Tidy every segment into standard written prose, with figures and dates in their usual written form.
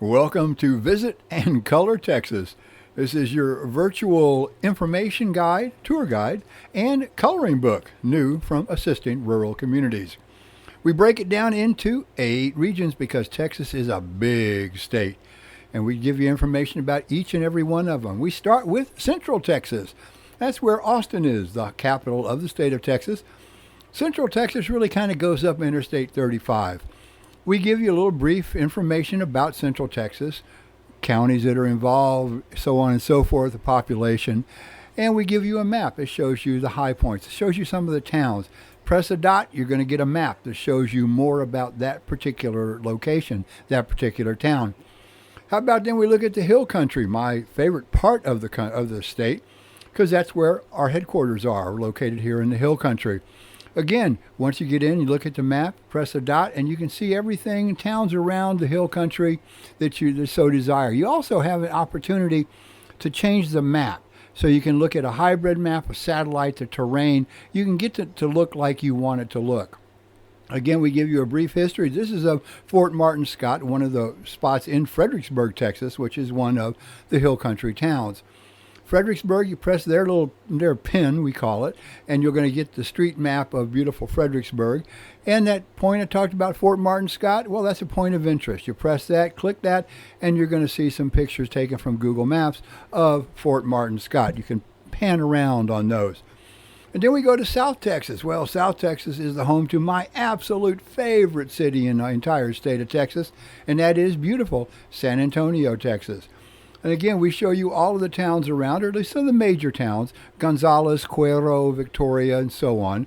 Welcome to Visit and Color Texas. This is your virtual information guide, tour guide, and coloring book, new from Assisting Rural Communities. We break it down into 8 regions because Texas is a big state, and we give you information about each and every one of them. We start with Central Texas. That's where Austin is, the capital of the state of Texas. Central Texas really kind of goes up Interstate 35. We give you a little brief information about Central Texas, counties that are involved, so on and so forth, the population, and we give you a map. It shows you the high points. It shows you some of the towns. Press a dot, you're going to get a map that shows you more about that particular location, that particular town. How about then we look at the Hill Country, my favorite part of the state, because that's where our headquarters are, located here in the Hill Country. Again, once you get in, you look at the map, press a dot, and you can see everything, towns around the Hill Country that you so desire. You also have an opportunity to change the map. So you can look at a hybrid map, a satellite, the terrain. You can get to look like you want it to look. Again, we give you a brief history. This is of Fort Martin Scott, one of the spots in Fredericksburg, Texas, which is one of the Hill Country towns. Fredericksburg, you press their pin, we call it, and you're going to get the street map of beautiful Fredericksburg. And that point I talked about, Fort Martin Scott, well, that's a point of interest. You press that, click that, and you're going to see some pictures taken from Google Maps of Fort Martin Scott. You can pan around on those. And then we go to South Texas. Well, South Texas is the home to my absolute favorite city in the entire state of Texas, and that is beautiful San Antonio, Texas. And again, we show you all of the towns around, or at least some of the major towns, Gonzales, Cuero, Victoria, and so on.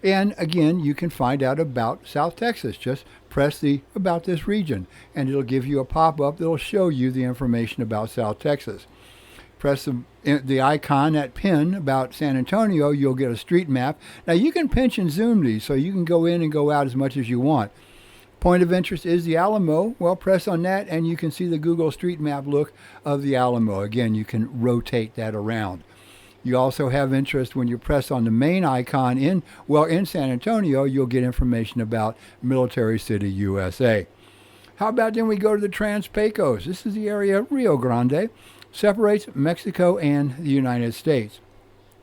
And again, you can find out about South Texas. Just press the About This Region, and it'll give you a pop-up that'll show you the information about South Texas. Press the icon, that pin about San Antonio, you'll get a street map. Now, you can pinch and zoom these, so you can go in and go out as much as you want. Point of interest is the Alamo. Well, press on that and you can see the Google Street Map look of the Alamo. Again, you can rotate that around. You also have interest when you press on the main icon in San Antonio, you'll get information about Military City, USA. How about then we go to the Trans-Pecos? This is the area Rio Grande, separates Mexico and the United States.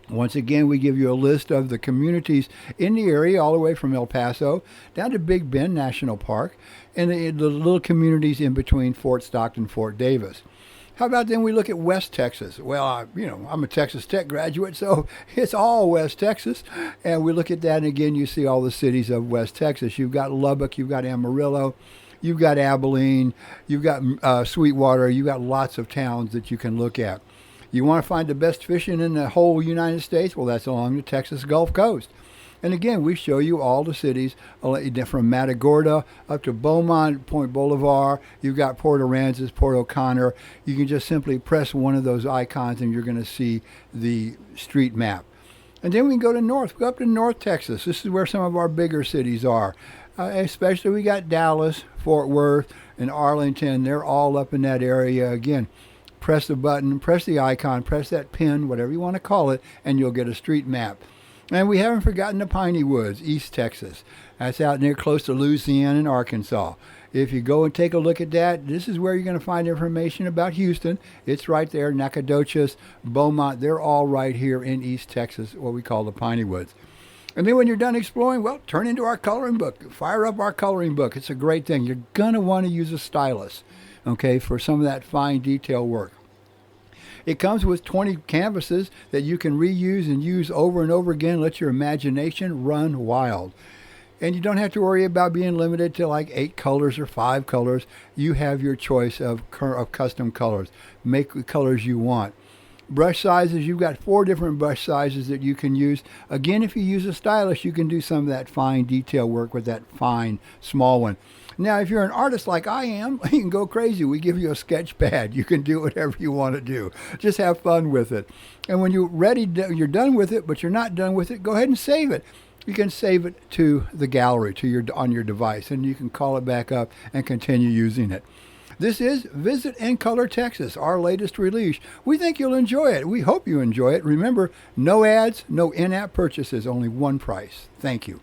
Once again, we give you a list of the communities in the area, all the way from El Paso down to Big Bend National Park, and the little communities in between Fort Stockton, Fort Davis. How about then we look at West Texas? Well, I'm a Texas Tech graduate, so it's all West Texas. And we look at that, and again, you see all the cities of West Texas. You've got Lubbock, you've got Amarillo, you've got Abilene, you've got Sweetwater, you've got lots of towns that you can look at. You want to find the best fishing in the whole United States? Well, that's along the Texas Gulf Coast. And again, we show you all the cities from Matagorda up to Beaumont, Point Boulevard. You've got Port Aransas, Port O'Connor. You can just simply press one of those icons and you're going to see the street map. And then we can go to north. Go up to North Texas. This is where some of our bigger cities are. Especially we got Dallas, Fort Worth, and Arlington. They're all up in that area. Again, press the button, press the icon, press that pin, whatever you want to call it, and you'll get a street map. And we haven't forgotten the Piney Woods, East Texas. That's out near close to Louisiana and Arkansas. If you go and take a look at that, this is where you're going to find information about Houston. It's right there, Nacogdoches, Beaumont. They're all right here in East Texas, what we call the Piney Woods. And then when you're done exploring, well, turn into our coloring book. Fire up our coloring book. It's a great thing. You're going to want to use a stylus, okay, for some of that fine detail work. It comes with 20 canvases that you can reuse and use over and over again. Let your imagination run wild. And you don't have to worry about being limited to like 8 colors or 5 colors. You have your choice of custom colors. Make the colors you want. Brush sizes, you've got 4 different brush sizes that you can use. Again, if you use a stylus, you can do some of that fine detail work with that fine small one. Now, if you're an artist like I am, you can go crazy. We give you a sketch pad. You can do whatever you want to do. Just have fun with it. And when you're ready, you're done with it, but you're not done with it, go ahead and save it. You can save it to the gallery on your device, and you can call it back up and continue using it. This is Visit and Color Texas, our latest release. We think you'll enjoy it. We hope you enjoy it. Remember, no ads, no in-app purchases, only one price. Thank you.